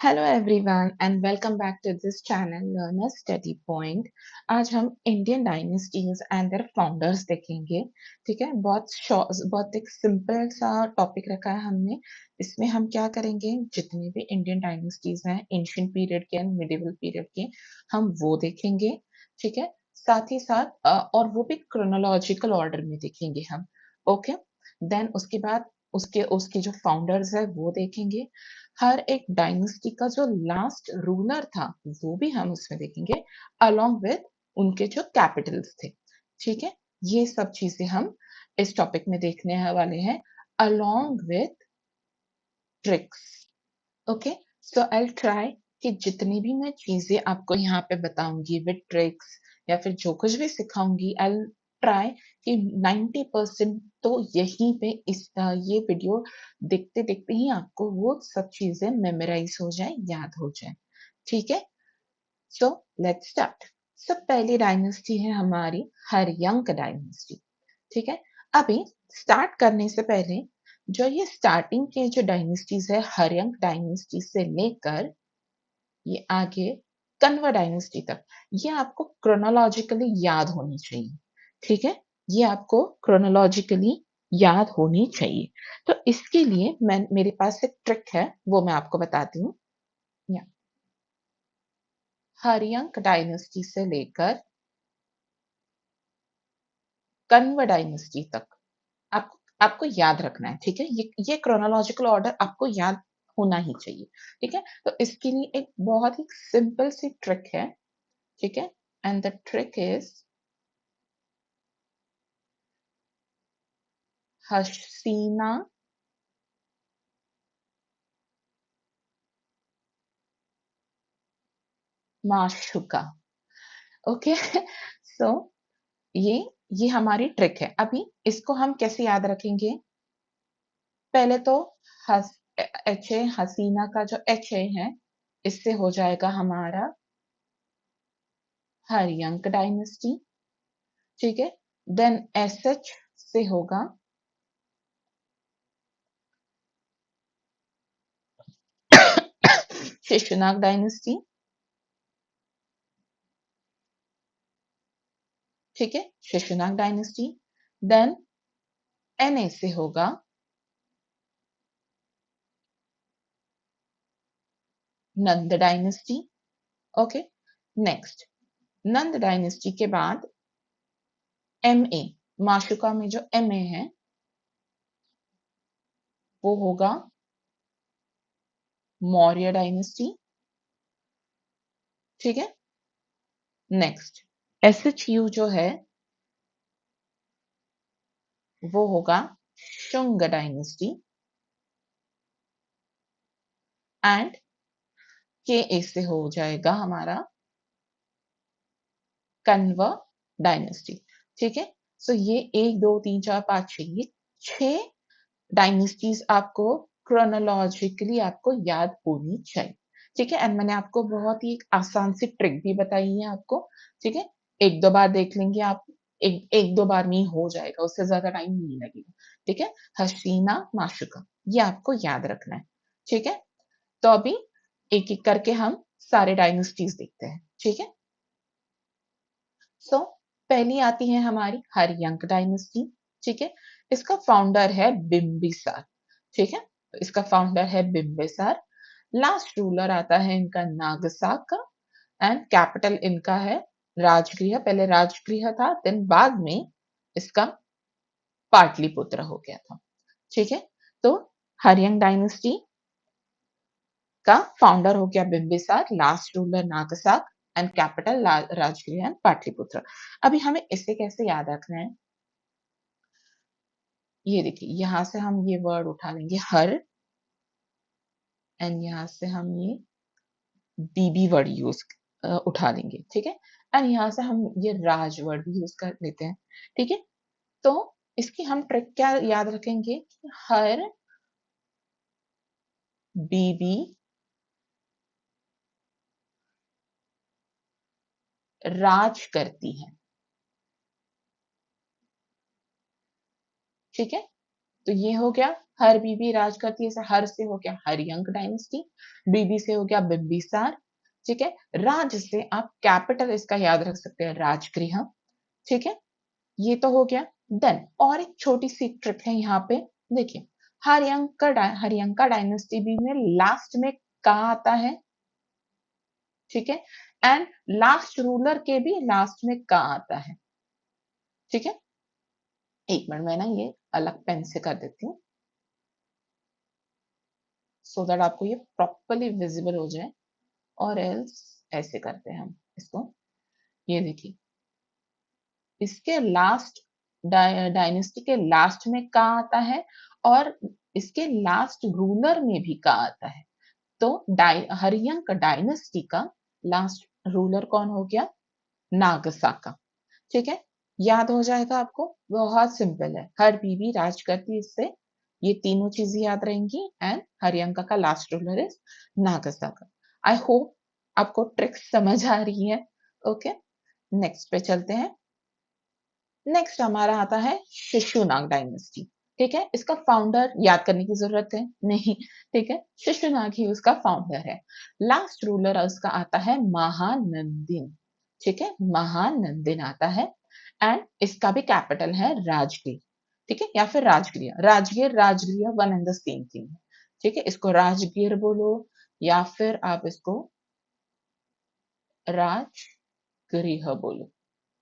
Hello everyone and welcome back to this channel learner study point. आज हम Indian dynasties and their founders देखेंगे। ठीक है, बहुत एक सिंपल सा टॉपिक रखा है हमने। इसमें हम क्या करेंगे, जितने भी इंडियन डायनेस्टीज हैं एंशिएंट पीरियड के एंड मिडिवल पीरियड के, हम वो देखेंगे। ठीक है, साथ ही साथ और वो भी क्रोनोलॉजिकल ऑर्डर में देखेंगे हम। ओके, देन उसके बाद उसके उसके जो फाउंडर्स है वो देखेंगे। हर एक डायनेस्टी का जो लास्ट रूलर था वो भी हम उसमें देखेंगे, अलोंग विद उनके जो कैपिटल्स थे। ठीक है, ये सब चीजें हम इस टॉपिक में देखने वाले हैं, along with tricks. Okay, so I try कि जितनी भी मैं चीजें आपको यहाँ पे बताऊंगी विद ट्रिक्स या फिर जो कुछ भी सिखाऊंगी, आई ट्राई कि 90% तो यहीं पे ये वीडियो देखते देखते ही आपको वो सब चीजें मेमोराइज हो जाए, याद हो जाए। ठीक है, सो लेट्स स्टार्ट। सब पहली डायनेस्टी है हमारी हर्यंक डायनेस्टी। ठीक है, अभी स्टार्ट करने से पहले जो ये स्टार्टिंग के जो डायनेस्टीज है हर्यंक डायनेस्टी से लेकर ये आगे कन्वा डायनेस्टी तक, ये आपको क्रोनोलॉजिकली याद होनी चाहिए। ठीक है, ये आपको क्रोनोलॉजिकली याद होनी चाहिए। तो इसके लिए मैं मेरे पास एक ट्रिक है, वो मैं आपको बताती हूँ। हर्यंक डायनेस्टी से लेकर कन्वा डायनेस्टी तक आपको आपको याद रखना है। ठीक है, ये क्रोनोलॉजिकल ऑर्डर आपको याद होना ही चाहिए। ठीक है, तो इसके लिए एक बहुत ही सिंपल सी ट्रिक है। ठीक है, एंड द ट्रिक इज हसीना माशुका। ओके, सो ये ये हमारी ट्रिक है। अभी इसको हम कैसे याद रखेंगे? पहले तो हस एच ए हसीना का जो एच ए है, इससे हो जाएगा हमारा हर्यंक डायनेस्टी। ठीक है, देन एस एच से होगा शिशुनाग डायनेस्टी। ठीक है, Shishunag dynasty. Then N A से होगा Nand dynasty. Okay, next Nand dynasty के बाद एम ए, माशुका में जो एम ए है वो होगा मौर्य डायनेस्टी। ठीक है, नेक्स्ट एस एच यू जो है वो होगा शुंग डायनेस्टी। एंड के ए से हो जाएगा हमारा कन्व डायनेस्टी। ठीक है, सो ये 1 2 3 4 5 6, ये 6 डायनेस्टीज आपको क्रोनोलॉजिकली आपको याद होनी चाहिए। ठीक है, एंड मैंने आपको बहुत ही एक आसान सी ट्रिक भी बताई है आपको। ठीक है, 1 2 बार देख लेंगे आप, एक दो बार में ही हो जाएगा, उससे ज्यादा टाइम नहीं लगेगा। ठीक है, हसीना माशुका, ये आपको याद रखना है। ठीक है, तो अभी एक एक करके हम सारे डायनेस्टीज देखते हैं। ठीक है, सो पहली आती है हमारी हर्यंक डायनेस्टी। ठीक है, इसका फाउंडर है बिम्बिसार। ठीक है, तो इसका फाउंडर है बिम्बिसार। लास्ट रूलर आता है इनका नागसाक का। एंड कैपिटल इनका है राजगृह। पहले राजगृह था, देन बाद में इसका पाटलिपुत्र हो गया था। ठीक है, तो हर्यंक डायनेस्टी का फाउंडर हो गया Bimbisara, last ruler Nagadasaka and capital Rajgriha and Pataliputra. अभी हमें इसे कैसे याद रखना है? ये देखिए, यहां से हम ये वर्ड उठा लेंगे हर, एंड यहां से हम ये बीबी वर्ड यूज उठा लेंगे। ठीक है, एंड यहां से हम ये राज वर्ड भी यूज कर लेते हैं। ठीक है, तो इसकी हम ट्रिक क्या याद रखेंगे कि हर बीबी राज करती है। ठीक है, तो ये हो गया हर बीबी राज करती है, हर से हो गया हर्यंक डायनेस्टी, बीबी से हो गया बिंबिसार, ठीक है। राज से आप कैपिटल इसका याद रख सकते हैं राजगृह, ठीक है। ये तो हो गया। देन और एक छोटी सी ट्रिक है यहाँ पे, देखिए हरियंका डायनेस्टी भी में लास्ट में का आता है, ठीक है। एंड लास्ट रूलर के भी लास्ट में का आता है, ठीक है। एक मिनट में ना ये अलग पेन से कर देती हूँ सो दैट आपको ये प्रॉपरली विजिबल हो जाए, और एल्स ऐसे करते हैं हम इसको। ये देखिए इसके लास्ट डायनेस्टी के लास्ट में का आता है, और इसके लास्ट रूलर में भी का आता है। तो हरियंक डायनेस्टी का लास्ट रूलर कौन हो गया? नागसाका, ठीक है। याद हो जाएगा आपको, बहुत सिंपल है, हर बीवी राज करती, इससे ये तीनों चीजें याद रहेंगी। एंड हरियंका का last ruler is Nagadasaka. I hope आपको ट्रिक समझ आ रही है। ओके, नेक्स्ट पे चलते हैं। नेक्स्ट हमारा आता है शिशुनाग डायनेस्टी, ठीक है। इसका फाउंडर याद करने की जरूरत है नहीं, ठीक है। शिशुनाग ही उसका फाउंडर है। लास्ट रूलर उसका आता है महानंदिन, ठीक है। महानंदिन आता है। एंड इसका भी कैपिटल है राजगीर, ठीक है, या फिर Rajgriha. Rajgriha one and the same thing है, ठीक है। इसको राजगीर बोलो या फिर आप इसको राजगृह बोलो,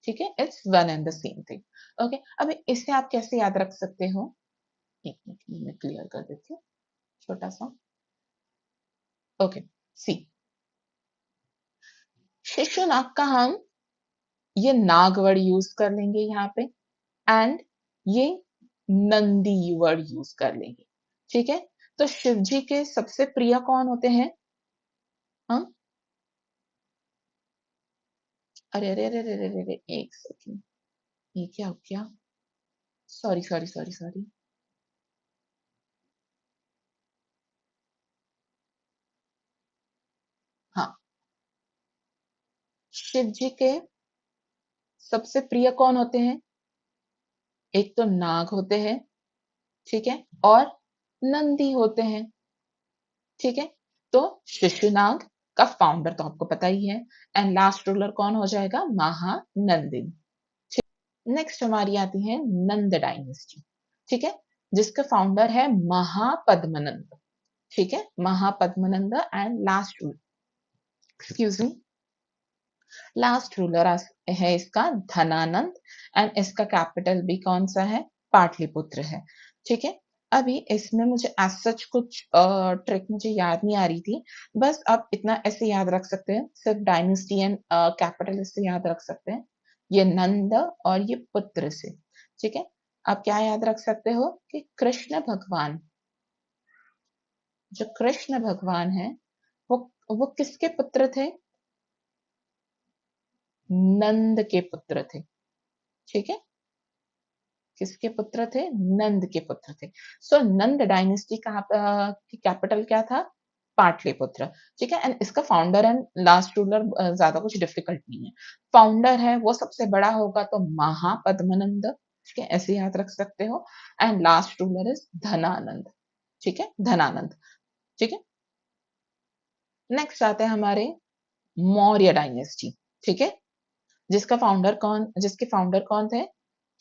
ठीक है। It's one and the same thing. Okay, अब इसे आप कैसे याद रख सकते हो? एक मिनट में क्लियर कर देती हूँ छोटा सा। ओके, सी शिशुनाग का हम ये नाग वर्ड यूज कर लेंगे यहाँ पे, एंड ये नंदी वर्ड यूज कर लेंगे, ठीक है। तो शिव जी के सबसे प्रिय कौन होते हैं? हाँ, अरे अरे अरे अरे अरे अरे, एक सेकेंड, ये क्या हो गया? Sorry sorry sorry sorry. हाँ, शिव जी के सबसे प्रिय कौन होते हैं? एक तो नाग होते हैं, ठीक है, और नंदी होते हैं, ठीक है। तो शिशुनाग का फाउंडर तो आपको पता ही है, एंड लास्ट रूलर कौन हो जाएगा? महानंदिन। नेक्स्ट हमारी आती है नंद डायनेस्टी, ठीक है, जिसका फाउंडर है महापद्मनंद, ठीक है। Mahapadmananda and last excuse me, last ruler है इसका धनानंद, एंड इसका कैपिटल भी कौन सा है? पाटलिपुत्र है, ठीक है। अभी इसमें मुझे एज सच कुछ ट्रिक मुझे याद नहीं आ रही थी, बस आप इतना ऐसे याद रख सकते हैं, सिर्फ डायनेस्टी एंड कैपिटल इससे याद रख सकते हैं, ये नंद और ये पुत्र से, ठीक है। आप क्या याद रख सकते हो कि कृष्ण भगवान, जो कृष्ण भगवान है वो वो किसके पुत्र थे? नंद के पुत्र थे, ठीक है। किसके पुत्र थे? नंद के पुत्र थे। सो नंद डायनेस्टी का की कैपिटल क्या था? पाटलिपुत्र, ठीक है। एंड इसका फाउंडर एंड लास्ट रूलर ज्यादा कुछ डिफिकल्ट नहीं है। फाउंडर है वो सबसे बड़ा होगा तो महापद्मनंद, ठीक है, ऐसे याद रख सकते हो। And last ruler is Dhanananda, ठीक है, धनानंद, ठीक है। नेक्स्ट आते हैं हमारे मौर्य डायनेस्टी, ठीक है, जिसके फाउंडर कौन थे?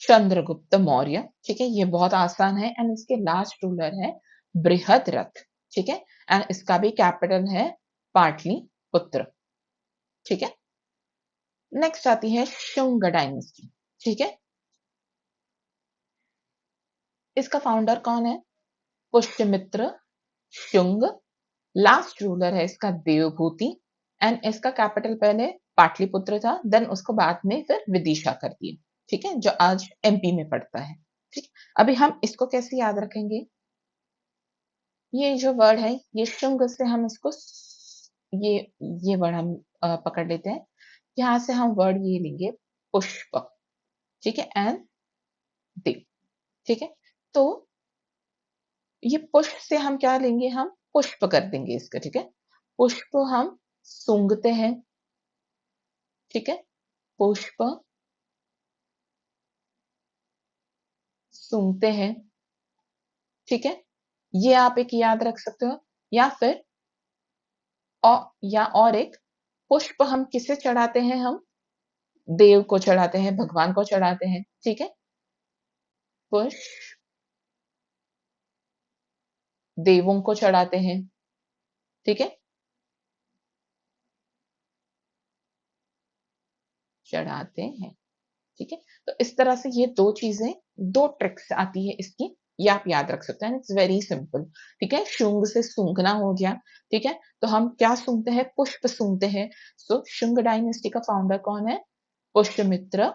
चंद्रगुप्त मौर्य, ठीक है। ये बहुत आसान है, एंड इसके लास्ट रूलर है बृहद्रथ, ठीक है। एंड इसका भी कैपिटल है पाटलिपुत्र, ठीक है। नेक्स्ट आती है शुंग डायनेस्टी, ठीक है। इसका फाउंडर कौन है? पुष्यमित्र शुंग। लास्ट रूलर है इसका देवभूति, एंड इसका कैपिटल पहले पाटलिपुत्र था, देन उसको बाद में फिर विदिशा कर दिया, ठीक है, जो आज एमपी में पड़ता है, ठीक। अभी हम इसको कैसे याद रखेंगे? ये जो वर्ड है, ये शुंग से हम इसको ये ये वर्ड हम पकड़ लेते हैं। यहाँ से हम वर्ड ये लेंगे पुष्प, ठीक है, एंड देव, ठीक है। तो ये पुष्प से हम क्या लेंगे? हम पुष्प कर देंगे इसका, ठीक है। पुष्प हम सूंघते हैं, ठीक है, पुष्प सूंघते हैं, ठीक है। ये आप एक याद रख सकते हो। या फिर औ या और एक पुष्प हम किसे चढ़ाते हैं हम? देव को चढ़ाते हैं, भगवान को चढ़ाते हैं, ठीक है? पुष्प देवों को चढ़ाते हैं, ठीक है? चढ़ाते हैं, ठीक है? तो इस तरह से ये 2 चीज़ें, 2 ट्रिक्स आती है इसकी, ये आप याद रख सकते हैं एंड इट्स वेरी सिंपल, ठीक है? शुंग से सूंघना हो गया, ठीक है? तो हम क्या सूंघते हैं? पुष्प सूंघते हैं। सो शुंग डायनेस्टी का फाउंडर कौन है? पुष्यमित्र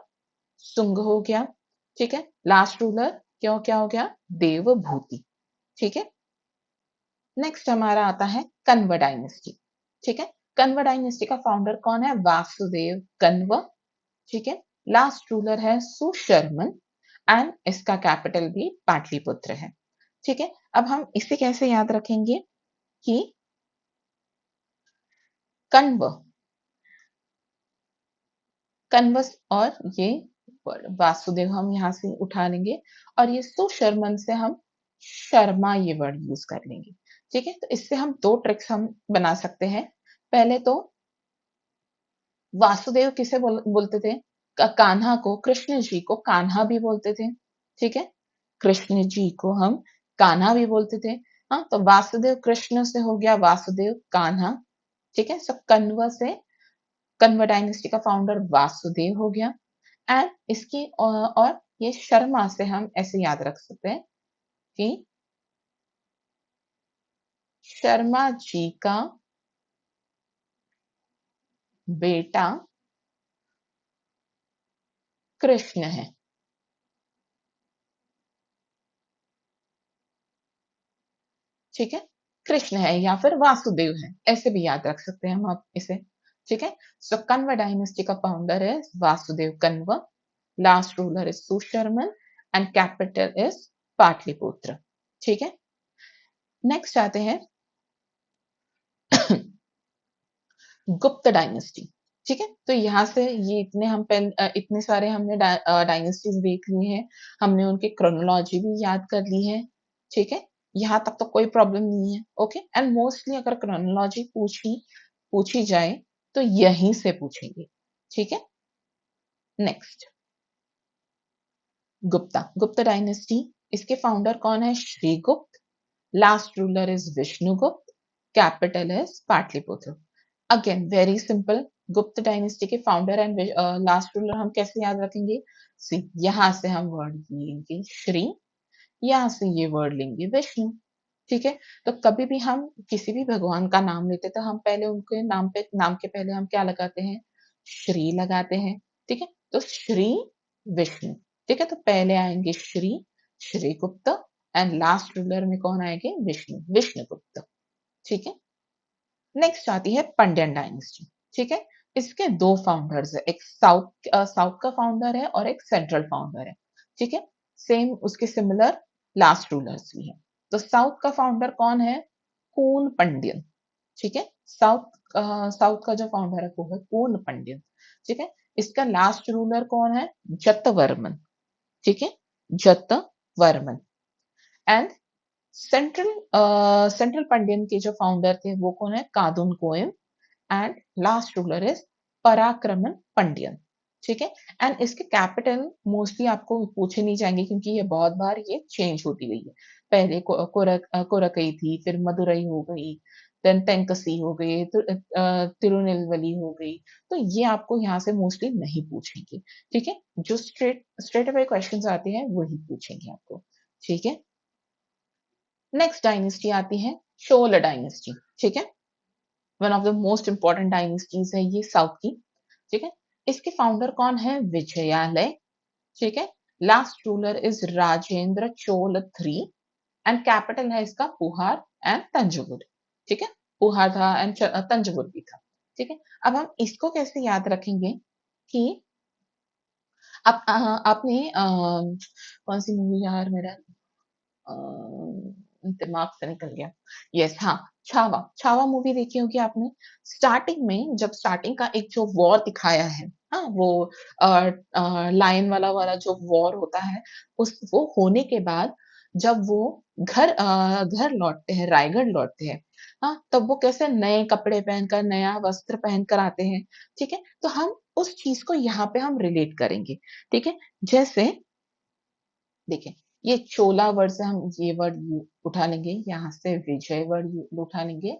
शुंग हो गया, ठीक है? लास्ट रूलर क्या हो गया? देवभूति, ठीक है? नेक्स्ट हमारा आता है कण्व डायनेस्टी, ठीक है? कण्व डायनेस्टी का फाउंडर कौन है? वासुदेव कण्व, ठीक है? लास्ट रूलर है सुशर्मन एंड इसका कैपिटल भी पाटलिपुत्र है, ठीक है? अब हम इसे कैसे याद रखेंगे कि कण्व कन्वस और ये वासुदेव हम यहाँ से उठा लेंगे और ये सुशर्मन से हम शर्मा ये वर्ड यूज कर लेंगे, ठीक है? तो इससे हम 2 ट्रिक्स हम बना सकते हैं। पहले तो वासुदेव किसे बोलते थे? कान्हा को, कृष्ण जी को कान्हा भी बोलते थे, ठीक है? कृष्ण जी को हम कान्हा भी बोलते थे। हाँ, तो वासुदेव कृष्ण से हो गया वासुदेव कान्हा, ठीक है? सो कण्व डायनेस्टी का फाउंडर वासुदेव हो गया एंड इसकी और ये शर्मा से हम ऐसे याद रख सकते हैं कि शर्मा जी का बेटा कृष्ण है, ठीक है? कृष्ण है या फिर वासुदेव है, ऐसे भी याद रख सकते हैं हम आप इसे, ठीक है? सो कण्व डायनेस्टी का फाउंडर है Vasudev Kanva, last ruler is Susharman and capital is Pataliputra, ठीक है? नेक्स्ट आते हैं गुप्त डायनेस्टी, ठीक है? तो यहाँ से ये इतने सारे हमने डायनेस्टीज देख ली हैं, हमने उनकी क्रोनोलॉजी भी याद कर ली है, ठीक है? यहाँ तक तो कोई प्रॉब्लम नहीं है, ओके? एंड मोस्टली अगर क्रोनोलॉजी पूछी पूछी जाए तो यहीं से पूछेंगे, ठीक है? नेक्स्ट गुप्ता डायनेस्टी, इसके फाउंडर कौन है? Shrigupta, last ruler is Vishnugupta, capital is Pataliputra. Again very simple, Gupta dynasty के फाउंडर एंड लास्ट रूलर हम कैसे याद रखेंगे? सी यहाँ से हम वर्ड लेंगे श्री, यहाँ से ये वर्ड लेंगे विष्णु, ठीक है? तो कभी भी हम किसी भी भगवान का नाम लेते तो हम पहले उनके नाम के पहले हम क्या लगाते हैं? श्री लगाते हैं, ठीक है? तो श्री विष्णु, ठीक है? तो पहले आएंगे श्री, श्री गुप्त एंड लास्ट रूलर में कौन आएंगे? विष्णु, विष्णुगुप्त, ठीक है? नेक्स्ट आती है पंड्यन डायनेस्टी, ठीक है? इसके 2 फाउंडर्स है, एक साउथ का फाउंडर है और एक सेंट्रल फाउंडर है, ठीक है? सेम उसके सिमिलर लास्ट रूलर्स भी हैं। तो साउथ का फाउंडर कौन है? कून पंड्यन, ठीक है? साउथ का जो फाउंडर है वो है कून पंड्यन, ठीक है? इसका लास्ट रूलर कौन है? जतवर्मन, ठीक है? जतवर्मन एंड सेंट्रल पंडियन के जो फाउंडर थे वो कौन है? Kadungon and last ruler is Parakrama Pandyan, ठीक है? एंड इसके कैपिटल मोस्टली आपको पूछे नहीं जाएंगे क्योंकि ये बहुत बार ये चेंज होती गई है। पहले कोरकई थी, फिर मदुरई हो गई, देन तेंकसी हो गई, तिरुनेलवेली हो गई। तो ये आपको यहाँ से मोस्टली नहीं पूछेंगे, ठीक है? जो स्ट्रेट स्ट्रेट अवे क्वेश्चंस आते हैं वही पूछेंगे आपको, ठीक है? नेक्स्ट डायनेस्टी आती है चोल डायनेस्टी, ठीक है? One of the most important dynasties है ये साउथ की, ठीक है? इसके फाउंडर कौन है? विजयालय, ठीक है? Last ruler is Rajendra Chola three and capital है इसका पुहार एंड तंजौर, ठीक है? पुहार था एंड तंजौर भी था, ठीक है? अब हम इसको कैसे याद रखेंगे कि आपने कौन सी मूवी यार मेरा दिमाग से निकल गया। यस हाँ, छावा, छावा मूवी देखी होगी आपने। स्टार्टिंग में जब स्टार्टिंग का एक जो वॉर दिखाया है, हाँ, वो लायन वाला वाला जो वॉर होता है, उस वो होने के बाद जब वो घर लौटते हैं, रायगढ़ लौटते हैं, हाँ, तब वो कैसे नए कपड़े पहनकर, नया वस्त्र पहनकर आते हैं, ठीक है? तो हम उस चीज़ को यहाँ पे हम रिलेट करेंगे, ठीक है? जैसे देखिए, ये चोला वर्ड से हम ये वर्ड उठा लेंगे, यहाँ से विजय वर्ड उठा लेंगे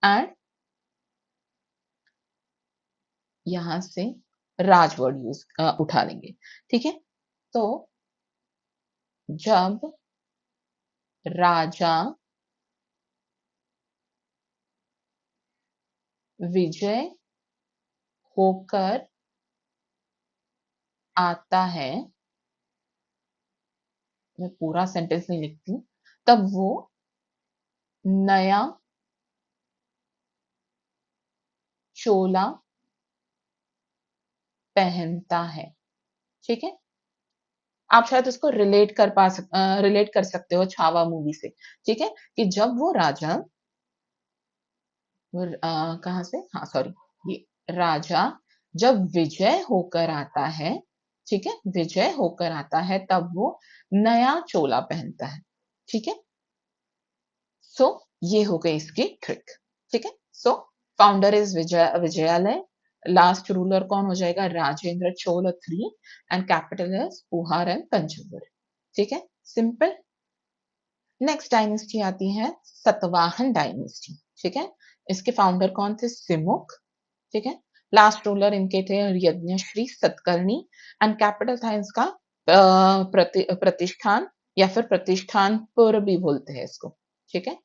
एंड यहाँ से राज वर्ड उठा लेंगे, ठीक है? तो जब राजा विजय होकर आता है, मैं पूरा सेंटेंस नहीं लिखती हूँ, तब वो नया चोला पहनता है, ठीक है? आप शायद उसको रिलेट कर सकते हो छावा मूवी से, ठीक है? कि जब वो राजा कहाँ से? हाँ, सॉरी, ये राजा जब विजय होकर आता है, ठीक है? विजय होकर आता है, तब वो नया चोला पहनता है, ठीक है? सो ये हो गई इसकी ट्रिक, ठीक है? So founder is Vijayalaya, last ruler कौन हो जाएगा? Rajendra Chola III and capital is Puhar and Tanjore, ठीक है? सिंपल। नेक्स्ट डायनेस्टी आती है सतवाहन डायनेस्टी, ठीक है? इसके फाउंडर कौन थे? सिमुक, ठीक है? लास्ट रूलर इनके थे यज्ञश्री सतकर्णी एंड कैपिटल था इसका प्रतिष्ठान, या फिर प्रतिष्ठानपुर भी बोलते हैं इसको, ठीक है?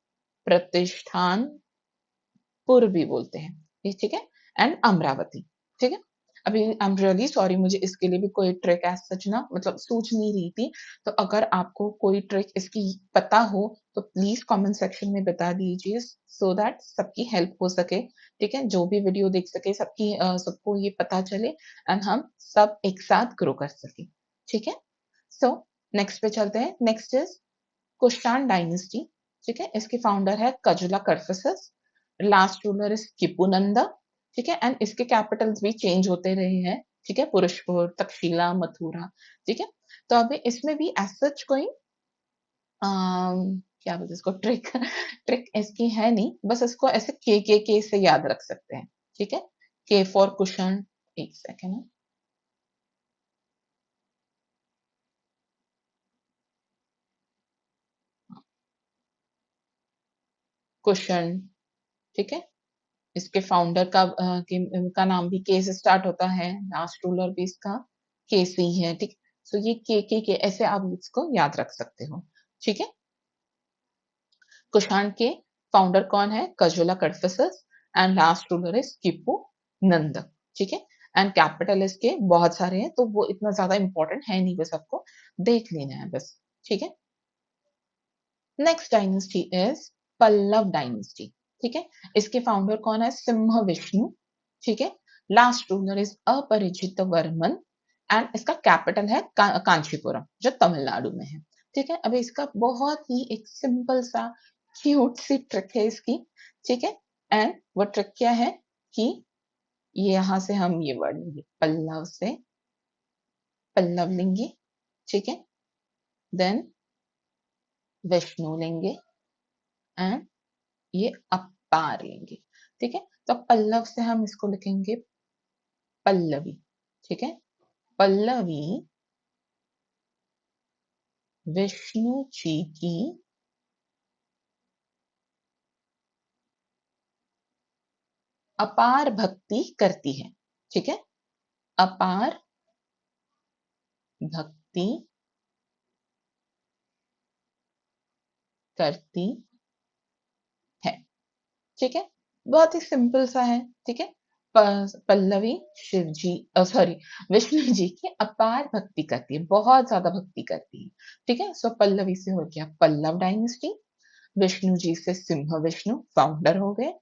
प्रतिष्ठानपुर भी बोलते हैं, ये ठीक है? एंड अमरावती, ठीक है? अभी आई एम रियली सॉरी, मुझे इसके लिए भी कोई ट्रिक एज सच ना मतलब सूझ नहीं रही थी, तो अगर आपको कोई ट्रिक इसकी पता हो तो प्लीज कमेंट सेक्शन में बता दीजिए, सो दैट सबकी हेल्प हो सके, ठीक है? जो भी वीडियो देख सके सबकी सबको ये पता चले एंड हम सब एक साथ ग्रो कर सके, ठीक है? सो नेक्स्ट पे चलते हैं। नेक्स्ट इज कुषाण डायनेस्टी, ठीक है? इसके फाउंडर है कजुला कर्फिसस, लास्ट रूलर इज किपुनंदा, ठीक है? एंड इसके कैपिटल्स भी चेंज होते रहे हैं, ठीक है? पुरुषपुर, तक्षशिला, मथुरा, ठीक है? तो अभी इसमें भी एज सच कोई क्या बोलते हैं इसको ट्रिक ट्रिक इसकी है नहीं, बस इसको ऐसे के से याद रख सकते हैं, ठीक है? के फॉर कुशन, एक सेकेंड, कुशन, ठीक है? इसके फाउंडर का नाम भी के से स्टार्ट होता है, लास्ट रूलर भी इसका के से ही है, ठीक? सो ये के ऐसे आप इसको याद रख सकते हो, ठीक है? कुषाण के फाउंडर कौन है? Kujula Kadphises and last ruler is टीपू नंदा, ठीक है? एंड कैपिटल इसके बहुत सारे हैं, तो वो इतना ज्यादा इंपॉर्टेंट है नहीं, बस आपको देख लेना है बस, ठीक है? Next dynasty is Pallava dynasty, ठीक है? इसके फाउंडर कौन है? सिंह विष्णु, ठीक है? लास्ट रूलर इज अपरिचित वर्मन एंड इसका कैपिटल है कांचीपुरम, जो तमिलनाडु में है, ठीक है? अभी इसका बहुत ही एक सिंपल सा क्यूट सी ट्रिक है इसकी, ठीक है? एंड वो ट्रिक क्या है कि यहाँ से हम ये वर्ड लेंगे, पल्लव से पल्लव लेंगे, ठीक है? देन विष्णु लेंगे एंड ये अपार लेंगे, ठीक है? तो पल्लव से हम इसको लिखेंगे पल्लवी, ठीक है? पल्लवी विष्णु जी की अपार भक्ति करती है, ठीक है? अपार भक्ति करती है, ठीक है? बहुत ही सिंपल सा है, ठीक है? पल्लवी शिव जी सॉरी विष्णु जी की अपार भक्ति करती है, बहुत ज्यादा भक्ति करती है, ठीक है? सो पल्लवी से हो गया पल्लव डायनेस्टी, विष्णु जी से सिंह विष्णु फाउंडर हो गए,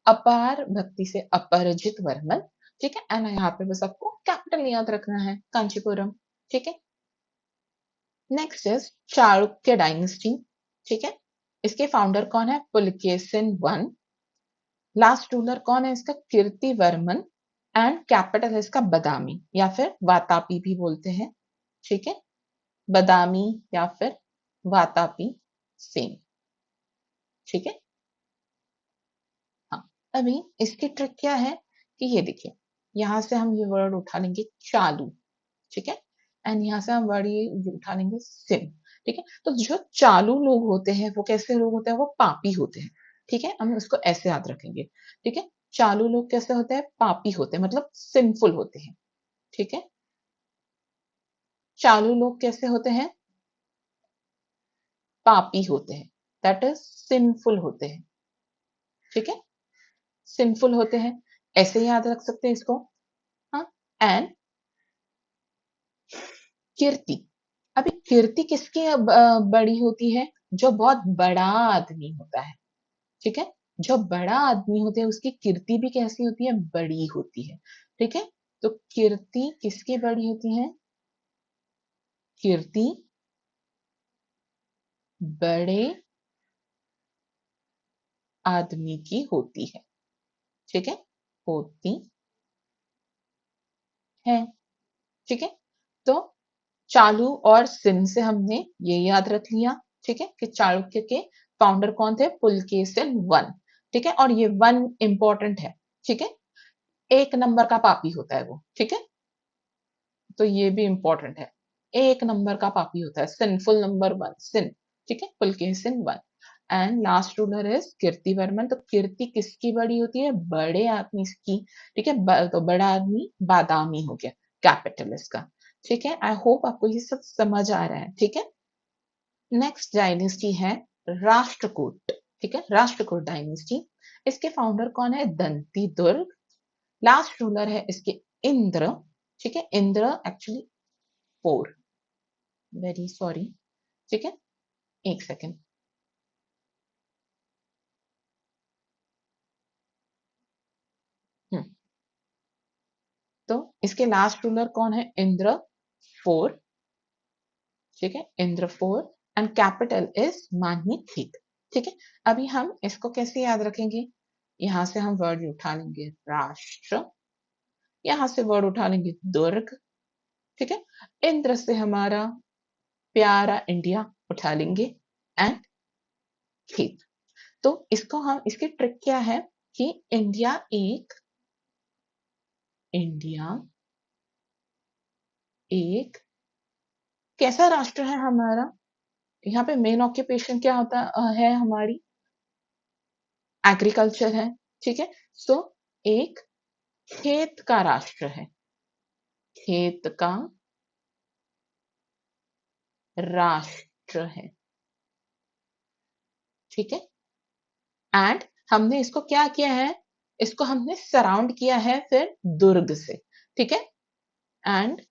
अपार भक्ति से अपराजित वर्मन, ठीक है? एंड यहाँ पे बस आपको कैपिटल याद रखना है, कांचीपुरम, ठीक है? नेक्स्ट इज चालुक्य डायनेस्टी, ठीक है? इसके फाउंडर कौन है? पुलकेशिन वन, लास्ट रूलर कौन है इसका? कीर्ति वर्मन एंड कैपिटल है इसका बदामी, या फिर वातापी भी बोलते हैं, ठीक है? बदामी या फिर वातापी, सेन। ठीक है। हाँ, अभी इसकी ट्रिक क्या है कि ये देखिए, यहाँ से हम ये वर्ड उठा लेंगे चालू, ठीक है? एंड यहाँ से हम वर्ड ये उठा लेंगे सिम, ठीक है? तो जो चालू लोग होते हैं वो कैसे लोग होते हैं? वो पापी होते हैं, ठीक है? हम उसको ऐसे याद रखेंगे, ठीक है? चालू लोग कैसे होते हैं? पापी होते हैं, मतलब सिंफुल होते हैं, ठीक है? चालू लोग कैसे होते हैं? पापी होते हैं, दैट इज सिंफुल होते हैं, ठीक है? सिंफुल होते हैं, ऐसे याद रख सकते हैं इसको। हाँ, एंड कीर्ति। अभी कीर्ति किसकी बड़ी होती है? जो बहुत बड़ा आदमी होता है, ठीक है? जो बड़ा आदमी होते हैं उसकी कीर्ति भी कैसी होती है? बड़ी होती है, ठीक है? तो कीर्ति किसकी बड़ी होती है? कीर्ति बड़े आदमी की होती है, ठीक है? होती है, ठीक है? तो चालू और सिन से हमने ये याद रख लिया, ठीक है? कि चाणक्य के फाउंडर कौन थे? पुलकेशिन वन, ठीक है? और ये वन इंपॉर्टेंट है, ठीक है? एक नंबर का पापी होता है वो, ठीक है? तो ये भी इंपॉर्टेंट है। एक नंबर का पापी होता है, सिंफुल नंबर वन, सिन, ठीक है? Pulakeshin one. And last ruler is Kirtivarman. तो कीर्ति किसकी बड़ी होती है? बड़े आदमी की, ठीक है? तो बड़ा आदमी बादामी हो गया, कैपिटल इसका, ठीक है? आई होप आपको ये सब समझ आ रहा है, ठीक है? नेक्स्ट डायनेस्टी है राष्ट्रकूट, ठीक है? राष्ट्रकूट डायनेस्टी। इसके फाउंडर कौन है? दंती दुर्ग। लास्ट रूलर है इसके इंद्र, ठीक है? Indra actually four, very sorry, ठीक है? एक सेकेंड। तो इसके लास्ट रूलर कौन है? इंद्र फोर, ठीक है? Indra four. And capital is मानिथिक, ठीक है? अभी हम इसको कैसे याद रखेंगे? यहां से हम वर्ड उठा लेंगे राष्ट्र, यहां से वर्ड उठा लेंगे दुर्ग, ठीक है? इंद्र से हमारा प्यारा इंडिया उठा लेंगे, एंड खेत। तो इसको हम, इसकी ट्रिक क्या है कि इंडिया एक कैसा राष्ट्र है हमारा? यहाँ पे मेन ऑक्यूपेशन क्या होता है हमारी? एग्रीकल्चर है, ठीक है? सो एक खेत का राष्ट्र है, खेत का राष्ट्र है, ठीक है? एंड हमने इसको क्या किया है? इसको हमने सराउंड किया है फिर दुर्ग से, ठीक है? एंड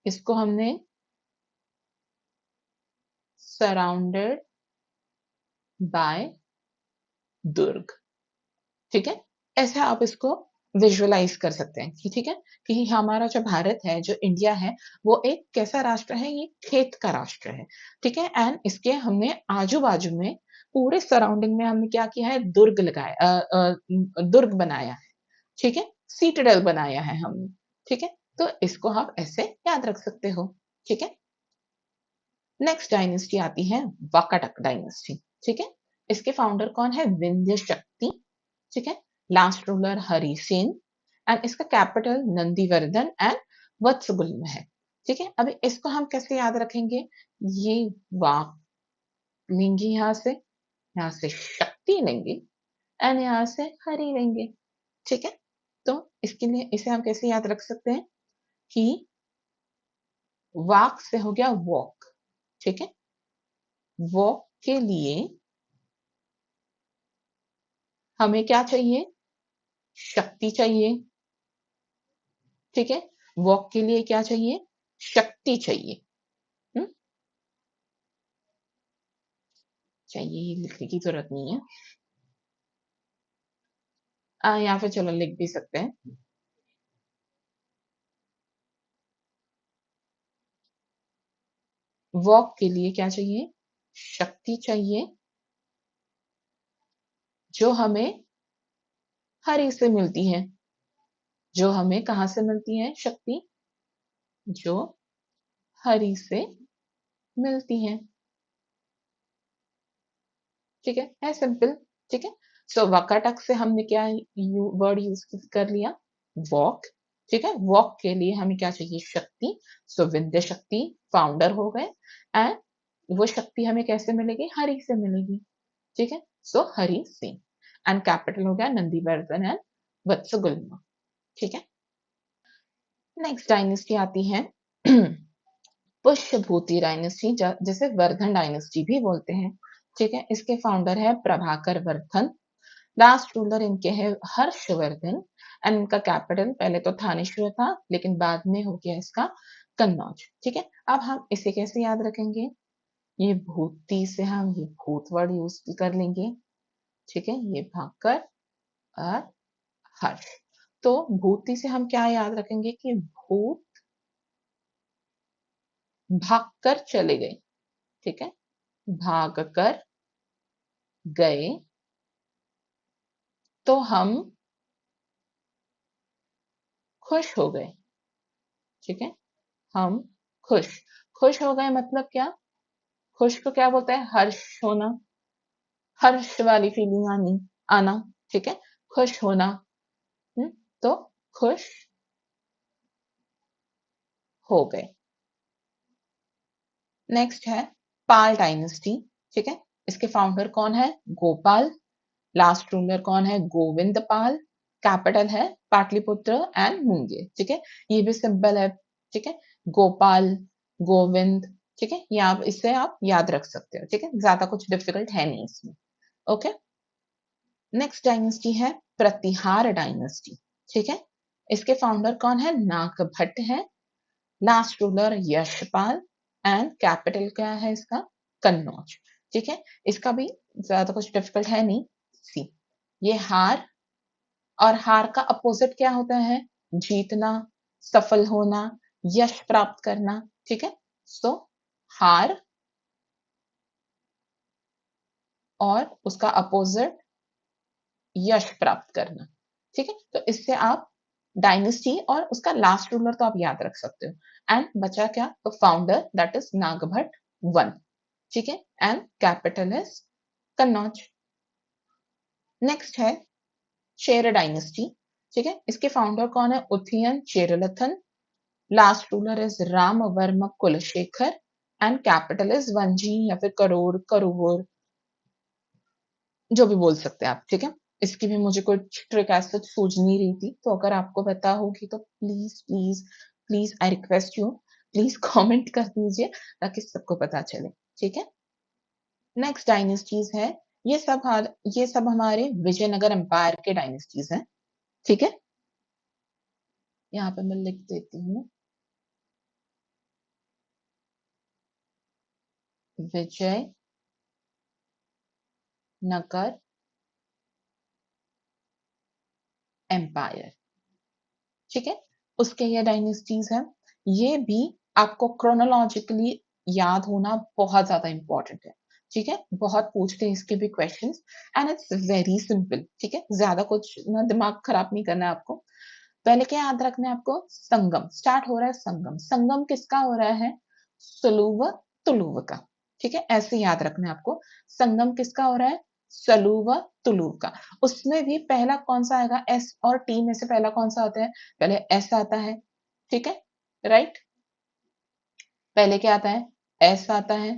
इसको हमने सराउंडेड बाय दुर्ग, ठीक है? ऐसे आप इसको विजुअलाइज कर सकते हैं कि ठीक है, कि हमारा जो भारत है, जो इंडिया है, वो एक कैसा राष्ट्र है? ये खेत का राष्ट्र है, ठीक है? एंड इसके हमने आजू-बाजू में पूरे सराउंडिंग में हमने क्या किया है? दुर्ग लगाया, दुर्ग बनाया है, ठीक है? सिटाडेल बनाया है हमने, ठीक है? तो इसको आप ऐसे याद रख सकते हो, ठीक है? नेक्स्ट डायनेस्टी आती है वाकाटक डायनेस्टी, ठीक है? इसके फाउंडर कौन है? विंध्य शक्ति, ठीक है? Last ruler Hari Sen. And इसका कैपिटल नंदीवर्धन एंड वत्सगुल में है, ठीक है? अभी इसको हम कैसे याद रखेंगे? ये वाक लेंगे, यहाँ से शक्ति लेंगे, एंड यहाँ से हरि लेंगे, ठीक है? तो इसके लिए इसे हम कैसे याद रख सकते हैं कि वाक से हो गया वॉक, ठीक है? वॉक के लिए हमें क्या चाहिए? शक्ति चाहिए, ठीक है? वॉक के लिए क्या चाहिए? शक्ति चाहिए, हुँ? चाहिए, लिखने की ज़रूरत नहीं है। या फिर चलो लिख भी सकते हैं। वॉक के लिए क्या चाहिए? शक्ति चाहिए, जो हमें हरि से मिलती है। जो हमें कहाँ से मिलती है शक्ति? जो हरि से मिलती है, ठीक है सिंपल। ठीक है, सो वकाटक से हमने क्या वर्ड यूज कर लिया, वॉक। ठीक है, वॉक के लिए हमें क्या चाहिए, शक्ति। सो विंध्य शक्ति फाउंडर हो गए, एंड वो शक्ति हमें कैसे मिलेगी, हरि से मिलेगी। ठीक है, सो हरि सिंह। एंड कैपिटल हो गया नंदीवर्धन एंड वत्सगुल्म। ठीक है, नेक्स्ट डायनेस्टी आती है पुष्यभूति डायनेस्टी, जिसे वर्धन डायनेस्टी भी बोलते हैं। ठीक है, इसके फाउंडर है प्रभाकर वर्धन। लास्ट रूलर इनके है हर्षवर्धन, एंड इनका कैपिटल पहले तो थानेश्वर था, लेकिन बाद में हो गया इसका कन्नौज। ठीक है, अब हम इसे कैसे याद रखेंगे, ये भूति से हम ये भूत वर्ड यूज कर लेंगे। ठीक है, ये भाकर और हर्ष। तो भूति से हम क्या याद रखेंगे कि भूत भागकर चले गए। ठीक है, भाग कर गए, तो हम खुश हो गए। ठीक है, हम खुश खुश हो गए मतलब क्या, खुश को क्या बोलते हैं, हर्ष होना, हर्ष वाली फीलिंग आना। ठीक है, खुश होना। तो खुश हो गए। नेक्स्ट है पाल डायनेस्टी। ठीक है, इसके फाउंडर कौन है, गोपाल। लास्ट रूलर कौन है, गोविंद पाल। कैपिटल है पाटलिपुत्र एंड मुंगेर। ठीक है, ये भी सिंपल है। ठीक है, गोपाल, गोविंद। ठीक है, ये आप इससे आप याद रख सकते हो। ठीक है, ज्यादा कुछ डिफिकल्ट है नहीं इसमें। ओके, नेक्स्ट डायनेस्टी है प्रतिहार डायनेस्टी। ठीक है, इसके फाउंडर कौन है, नागभट्ट है। Last ruler Yashpal, and capital क्या है इसका, कन्नौज। ठीक है, इसका भी ज्यादा कुछ डिफिकल्ट है नहीं। सी, ये हार, और हार का अपोजिट क्या होता है, जीतना, सफल होना, यश प्राप्त करना। ठीक है, सो हार और उसका अपोजिट यश प्राप्त करना। ठीक है, तो इससे आप डायनेस्टी और उसका लास्ट रूलर तो आप याद रख सकते हो। एंड बचा क्या, तो founder that is Nagabhata one. ठीक है, and capital is Kannauj. Next है चेर डायनेस्टी। ठीक है, इसके फाउंडर कौन है, Uthiyan Cheralathan. Last ruler is Rama Varma Kulashekhara, and capital is Vanji या फिर करोड़, करूर, जो भी बोल सकते हैं आप। ठीक है, इसकी भी मुझे कुछ ट्रिक ऐसा सूझ नहीं रही थी, तो अगर आपको पता होगी तो please please please I request you, please comment कर दीजिए ताकि सबको पता चले। ठीक है, नेक्स्ट डायनेस्टीज है, ये सब हमारे विजयनगर एम्पायर के डायनेस्टीज हैं। ठीक है, यहाँ पे मैं लिख देती हूँ, विजय नगर एम्पायर। ठीक है, उसके ये डायनेस्टीज हैं। ये भी आपको क्रोनोलॉजिकली याद होना बहुत ज्यादा इंपॉर्टेंट है। ठीक है, बहुत पूछते हैं इसके भी questions, and it's very simple. ठीक है, ज्यादा कुछ ना दिमाग खराब नहीं करना है आपको। पहले क्या याद रखना है आपको, संगम स्टार्ट हो रहा है, संगम, संगम किसका हो रहा है, सलूव तुलुव का। ठीक है, ऐसे याद रखना है आपको, संगम किसका हो रहा है, सलूव तुलुव का। उसमें भी पहला कौन सा आएगा, एस और टी में से पहला कौन सा आता है, पहले एस आता है। ठीक है, राइट, पहले क्या आता है, एस आता है,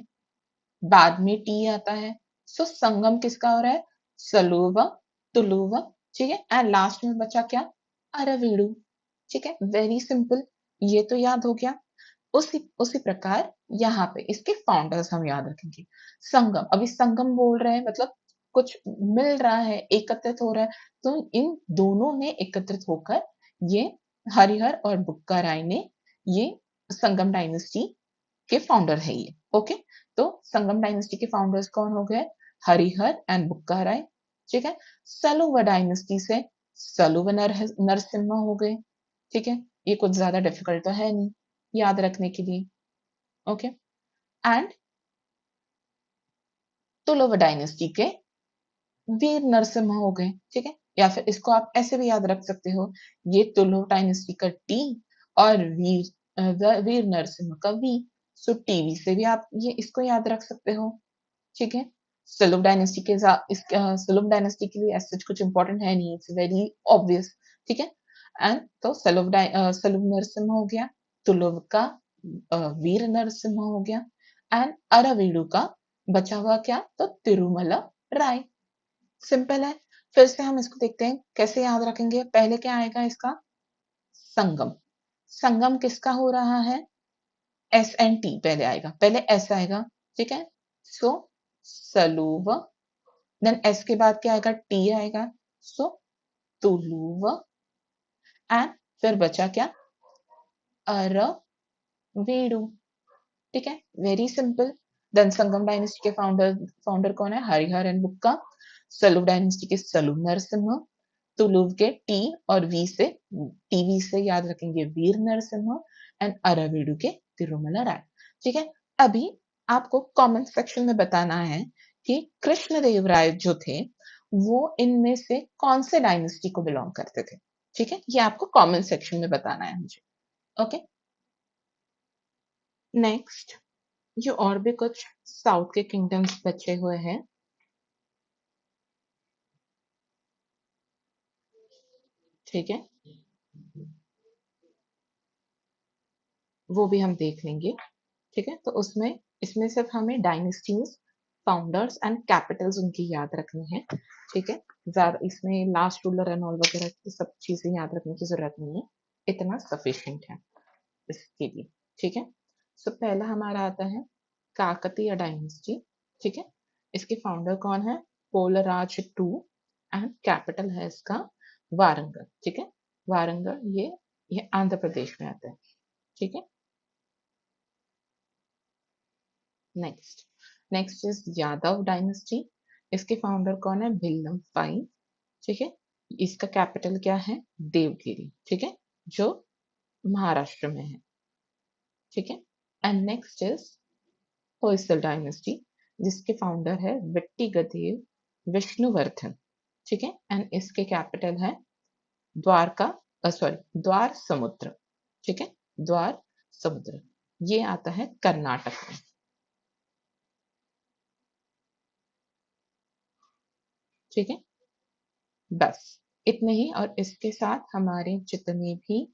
बाद में टी आता है। सो संगम किसका हो रहा है, सलूव तुलुव। ठीक है, एंड लास्ट में बचा क्या, अरविड़ु। ठीक है, वेरी सिंपल, ये तो याद हो गया। उसी प्रकार यहाँ पे इसके फाउंडर्स हम याद रखेंगे। संगम, अभी संगम बोल रहे हैं मतलब कुछ मिल रहा है, एकत्रित हो रहा है, तो इन दोनों ने एकत्रित होकर ये हरिहर और बुक्का राय ने ये संगम डायनेस्टी के फाउंडर है ये। ओके, तो संगम डायनेस्टी के फाउंडर्स कौन हो गए, हरिहर एंड बुक्का राय। ठीक है, सलुवा डायनेस्टी से सलुव नरसिम्हा हो गए। ठीक है, ये कुछ ज्यादा डिफिकल्ट तो है नहीं याद रखने के लिए। ओके, एंड तुलुव डायनेस्टी के वीर नरसिम्हा हो गए। ठीक है, या फिर इसको आप ऐसे भी याद रख सकते हो, ये तुलुव डायनेस्टी का टी और वीर नरसिम्हा का वी। सो टीवी से भी आप ये इसको याद रख सकते हो। ठीक है, सेलुक डायनेस्टी के साथ सेलुक डायनेस्टी के लिए ऐसा कुछ इंपॉर्टेंट है नहीं, इट्स वेरी ऑब्वियस, ठीक है। एंड तो सेलुक नरसिम्हा हो गया, तुलुव का वीर नरसिम्हा हो गया, एंड अरावीडु का बचा हुआ क्या, तो तिरुमला राय। सिंपल है। फिर से हम इसको देखते हैं कैसे याद रखेंगे। पहले क्या आएगा इसका, संगम। संगम किसका हो रहा है, एस एंड टी पहले आएगा, पहले एस आएगा, ठीक है। सो सलूव, देन एस के बाद क्या आएगा, टी आएगा, सो तुलुव, एंड फिर बचा क्या, अरवीडु, ठीक है। Very simple. देन संगम डायनेस्टी के फाउंडर फाउंडर कौन है, हरिहर एंड बुक्का। सलूव डायनेस्टी के सलूव नरसिम्हा। तुलुव के टी और वी से, टीवी से याद रखेंगे वीर नरसिम्हा, एंड अरावीडु के तिरुमला राय, ठीक है। अभी आपको कमेंट सेक्शन में बताना है कि कृष्णदेव राय जो थे वो इनमें से कौन से डायनेस्टी को बिलोंग करते थे, ठीक है। ये आपको कमेंट सेक्शन में बताना है मुझे, ओके। नेक्स्ट, ये और भी कुछ साउथ के किंगडम्स बचे हुए हैं, ठीक है, वो भी हम देख लेंगे, ठीक है। तो उसमें इसमें सिर्फ हमें डायनेस्टीज, फाउंडर्स एंड कैपिटल्स उनकी याद रखनी है, ठीक है। ज्यादा इसमें लास्ट रूलर एंड ऑल वगैरह की सब चीजें याद रखने की जरूरत नहीं है, इतना सफिशिएंट है इसके लिए, ठीक है। सो पहला हमारा आता है काकतीय डायनेस्टी, ठीक है। इसके फाउंडर कौन है, पोलराज टू, एंड कैपिटल है इसका वारंगल, ठीक है। वारंगल ये आंध्र प्रदेश में आता है, ठीक है। Next, next is Yadav dynasty. इसके फाउंडर कौन है, भिल्लम फाई, ठीक है। इसका कैपिटल क्या है, देवगिरी, ठीक है, जो महाराष्ट्र में है, ठीक है। And next is Hoysala dynasty, जिसके फाउंडर है विट्टिगदेव विष्णुवर्धन, ठीक है। एंड इसके कैपिटल है द्वारका, सॉरी द्वार समुद्र, ठीक है, द्वार समुद्र। ये आता है कर्नाटक में, ठीक है। बस इतने ही, और इसके साथ हमारे जितने भी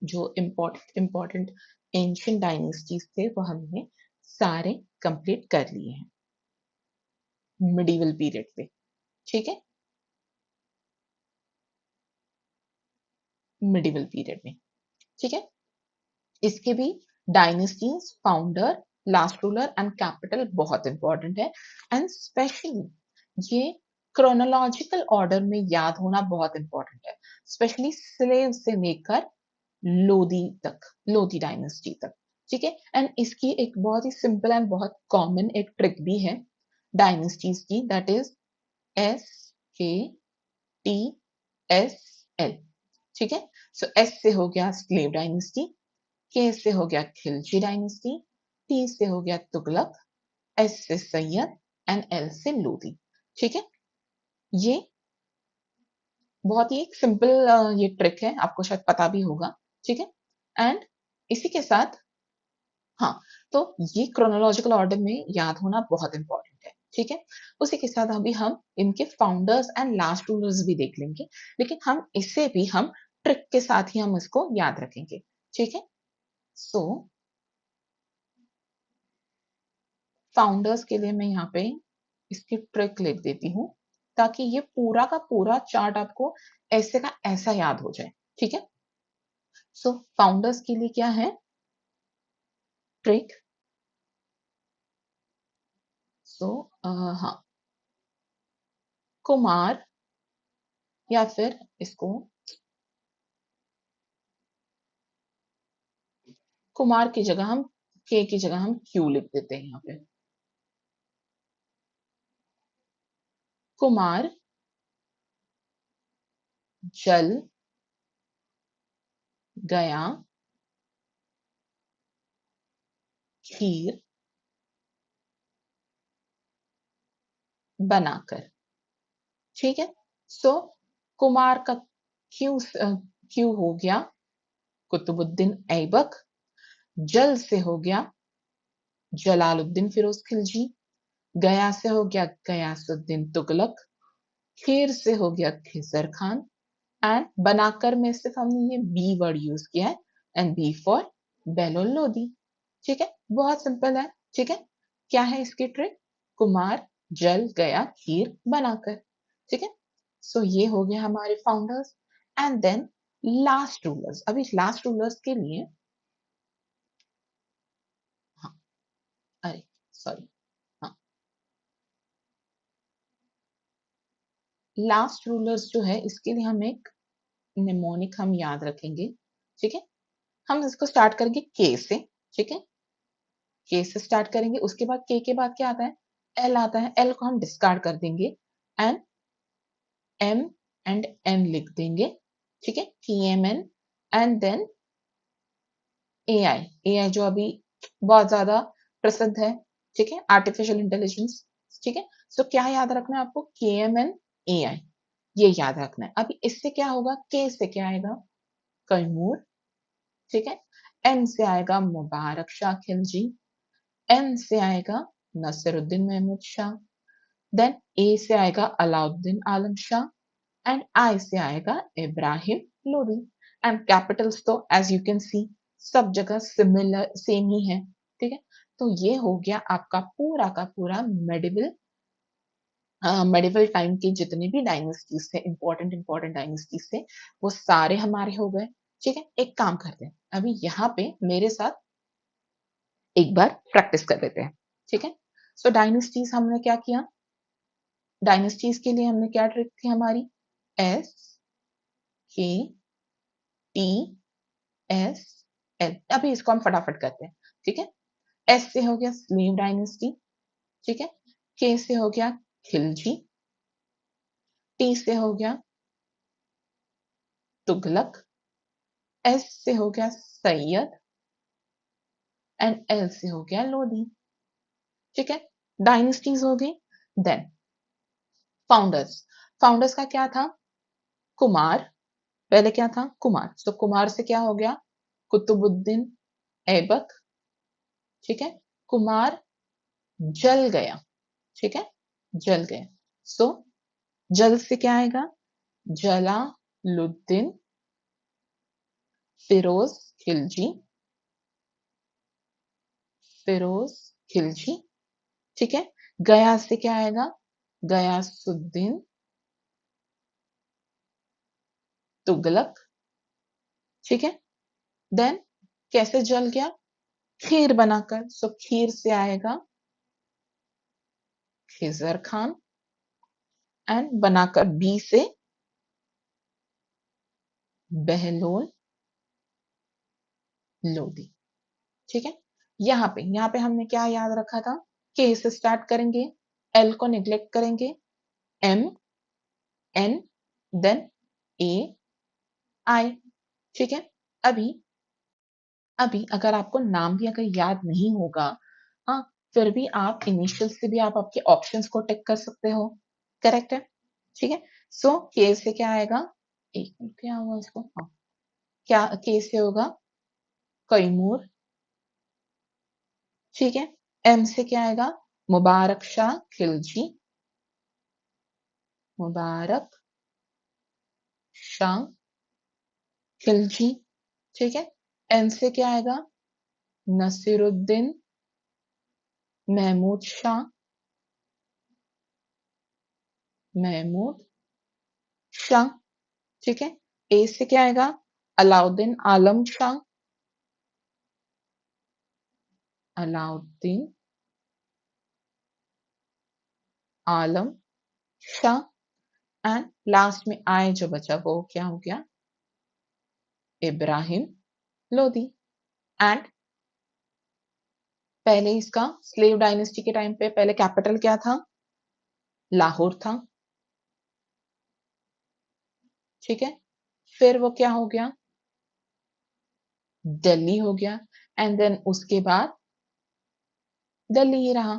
जो इम्पोर्टेंट एंशियंट डायनेस्टीज थे वो हमने सारे कंप्लीट कर लिए हैं मिडिवल पीरियड पे, ठीक है, मिडिवल पीरियड में, ठीक है। इसके भी dynasties, founder, last ruler and capital बहुत इंपॉर्टेंट है, एंड स्पेशली ये क्रोनोलॉजिकल ऑर्डर में याद होना बहुत इंपॉर्टेंट है, स्पेशली स्लेव से लेकर लोधी तक, लोधी डायनेस्टी तक, ठीक है। एंड इसकी एक बहुत ही सिंपल एंड बहुत कॉमन एक ट्रिक भी है डायनेस्टीज की, दैट इज SKTSL, ठीक है। सो एस से हो गया स्लेव डायनेस्टी, के से हो गया खिलजी डायनेस्टी, टी से हो गया तुगलक, एस से सैयद, एंड एल से लोधी, ठीक है। ये बहुत ही एक सिंपल ये ट्रिक है, आपको शायद पता भी होगा, ठीक है। एंड इसी के साथ, हाँ, तो ये क्रोनोलॉजिकल ऑर्डर में याद होना बहुत इंपॉर्टेंट है, ठीक है। उसी के साथ अभी हम इनके फाउंडर्स एंड लास्ट रूलर्स भी देख लेंगे, लेकिन हम इसे भी हम ट्रिक के साथ ही हम इसको याद रखेंगे, ठीक है। सो फाउंडर्स के लिए मैं यहाँ पे इसकी ट्रिक लिख देती हूँ, ताकि ये पूरा का पूरा चार्ट आपको ऐसे का ऐसा याद हो जाए, ठीक है। सो फाउंडर्स के लिए क्या है ट्रिक, सो हाँ, कुमार, या फिर इसको कुमार की जगह हम, के की जगह हम क्यू लिख देते हैं यहाँ पे, कुमार जल गया खीर बनाकर, ठीक है। सो कुमार का क्यू, क्यू हो गया कुतुबुद्दीन ऐबक, जल से हो गया जलालुद्दीन फिरोज खिलजी, गया से हो गया गयासुद्दीन तुगलक, खीर से हो गया खिजर खान, एंड बनाकर में सिर्फ हमने ये बी वर्ड यूज किया है, and B for Bahlol Lodi. ठीक है, बहुत सिंपल है। ठीक है, क्या है इसकी ट्रिक? कुमार, जल, गया, खीर, बनाकर। ठीक है, सो ये हो गया हमारे founders. And then last rulers. अभी लास्ट रूलर्स के लिए, हाँ, अरे सॉरी, हाँ, लास्ट रूलर्स जो है इसके लिए हम एक निमोनिक हम याद रखेंगे। ठीक है, हम इसको स्टार्ट करेंगे के से। ठीक है, के से स्टार्ट करेंगे, उसके बाद के बाद क्या आता है? एल आता है। एल को हम डिस्कार्ड कर देंगे एंड एम एंड एन लिख देंगे। ठीक है, TMN, एंड देन AI जो अभी बहुत ज्यादा प्रसिद्ध है। ठीक है, आर्टिफिशियल इंटेलिजेंस। ठीक है, सो क्या याद रखना है आपको? KMN AI, ये याद रखना है। अभी इससे क्या होगा? के से क्या आएगा? कैमूर। ठीक है, एम से आएगा मुबारक शाह खिलजी, एन से आएगा नसीरुद्दीन महमूद शाह, देन ए से आएगा अलाउद्दीन आलम शाह, एंड आई से आएगा इब्राहिम लोदी। एंड कैपिटल्स तो एज यू कैन सी सब जगह सिमिलर सेम ही है। ठीक है, तो ये हो गया आपका पूरा का पूरा मेडिवल टाइम के जितने भी डायनेस्टीज थे, इंपॉर्टेंट इंपॉर्टेंट डायनेस्टीज थे, वो सारे हमारे हो गए। ठीक है, एक काम करते हैं, अभी यहाँ पे मेरे साथ एक बार प्रैक्टिस कर लेते हैं। ठीक है, सो डायनेस्टीज हमने क्या किया? डायनेस्टीज के लिए हमने क्या ट्रिक थी हमारी? SKTSL। अभी इसको हम फटाफट करते हैं। ठीक है, एस से हो गया स्लेव डायनेस्टी। ठीक है, के से हो गया खिलजी, टी से हो गया तुगलक, एस से हो गया सैयद, एंड एल से हो गया लोधी। ठीक है, डायनेस्टीज हो गई। Then founders. फाउंडर्स का क्या था? कुमार। पहले क्या था? कुमार। सो कुमार से क्या हो गया? कुतुबुद्दीन ऐबक। ठीक है, कुमार जल गया। ठीक है, जल गया। सो जल से क्या आएगा? जलालुद्दीन फिरोज खिलजी। फिरोज खिलजी। ठीक है, गया से क्या आएगा? गयासुद्दीन तुगलक। ठीक है, देन कैसे जल गया? खीर बनाकर। सो खीर से आएगा खिजर खान, एंड बनाकर बी से बहलोल लोदी। ठीक है, यहाँ पे हमने क्या याद रखा था? के से स्टार्ट करेंगे, एल को निग्लेक्ट करेंगे, एम, एन, देन ए, आई। ठीक है, अभी अभी अगर आपको नाम भी अगर याद नहीं होगा, हाँ, फिर भी आप इनिशियल से भी आप आपके ऑप्शंस को टिक कर सकते हो। करेक्ट है। ठीक है, सो के से क्या आएगा? एक मिनट, क्या हुआ इसको? हाँ, क्या के से होगा? कैमूर। ठीक है, एम से क्या आएगा? मुबारक शाह खिलजी। मुबारक शाह खिलजी। ठीक है, एन से क्या आएगा? नसीरुद्दीन महमूद शाह। महमूद शाह। ठीक है, ए से क्या आएगा? अलाउद्दीन आलम शाह। अलाउद्दीन आलम शाह, एंड लास्ट में आए जो बचा वो क्या हो गया? इब्राहिम लोदी। एंड पहले इसका स्लेव डायनेस्टी के टाइम पे पहले कैपिटल क्या था? लाहौर था। ठीक है, फिर वो क्या हो गया? दिल्ली हो गया, एंड देन उसके बाद दिल्ली ही रहा।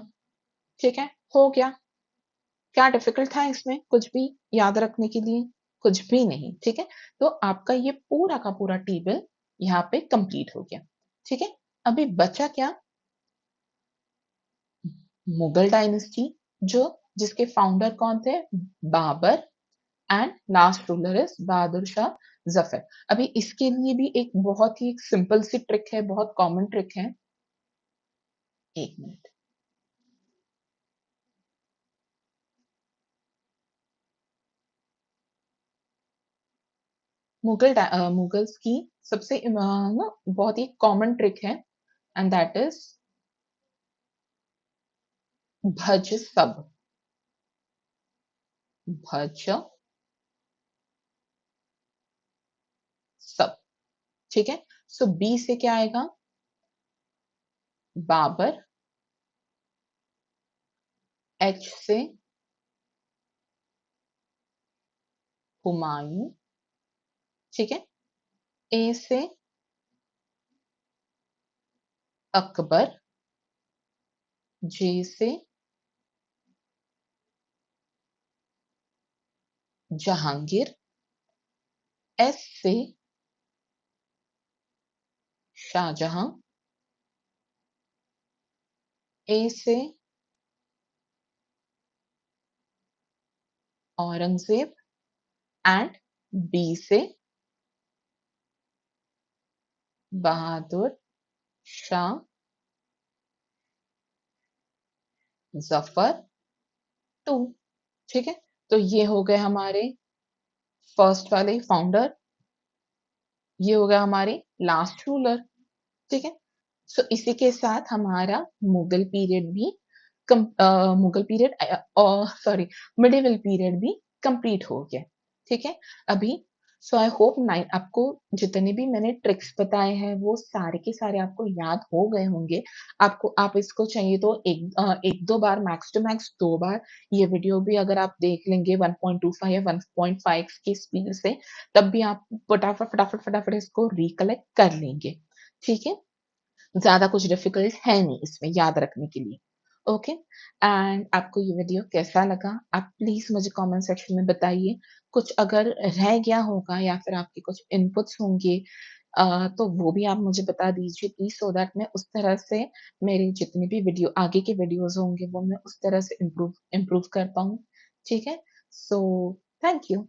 ठीक है, हो गया। क्या डिफिकल्ट था इसमें? कुछ भी याद रखने के लिए? कुछ भी नहीं। ठीक है, तो आपका ये पूरा का पूरा टेबल यहाँ पे कंप्लीट हो गया। ठीक है, अभी बचा क्या? मुगल डायनेस्टी जो जिसके फाउंडर कौन थे? Babur and last ruler is Bahadur Shah Zafar. अभी इसके लिए भी एक बहुत ही सिंपल सी ट्रिक है, बहुत कॉमन ट्रिक है। एक मिनट। मुगल्स की सबसे ना बहुत ही कॉमन ट्रिक है एंड दैट इज भज सब। भज सब। ठीक है। सो बी से क्या आएगा? बाबर। एच से हुमायूं। ठीक है। ए से अकबर। जे से जहांगीर। एस से शाहजहां। ए से औरंगजेब एंड बी से बहादुर शाह जफर टू। ठीक है। तो ये हो गए हमारे फर्स्ट वाले फाउंडर, ये हो गया हमारे लास्ट रूलर। ठीक है। सो इसी के साथ हमारा मुगल पीरियड भी मुगल पीरियड और सॉरी मिडिवल पीरियड भी कंप्लीट हो गया। ठीक है। अभी सो आई होप नाइन आपको जितने भी मैंने ट्रिक्स बताए हैं वो सारे के सारे आपको याद हो गए होंगे। आपको आप इसको चाहिए तो एक दो बार मैक्स टू मैक्स दो बार ये वीडियो भी अगर आप देख लेंगे 1.25 या 1.5 की स्पीड से, तब भी आप फटाफट फटाफट फटाफट इसको रिकलेक्ट कर लेंगे। ठीक है। ज़्यादा कुछ डिफ़िकल्ट है नहीं इसमें याद रखने के लिए। ओके। एंड आपको ये वीडियो कैसा लगा? आप प्लीज़ मुझे कमेंट सेक्शन में बताइए। कुछ अगर रह गया होगा या फिर आपके कुछ इनपुट्स होंगे तो वो भी आप मुझे बता दीजिए प्लीज़ सो दैट मैं उस तरह से मेरे जितने भी वीडियो आगे के वीडियोज़ होंगे वो मैं उस तरह से इम्प्रूव इम्प्रूव कर पाऊँ। ठीक है? So thank you.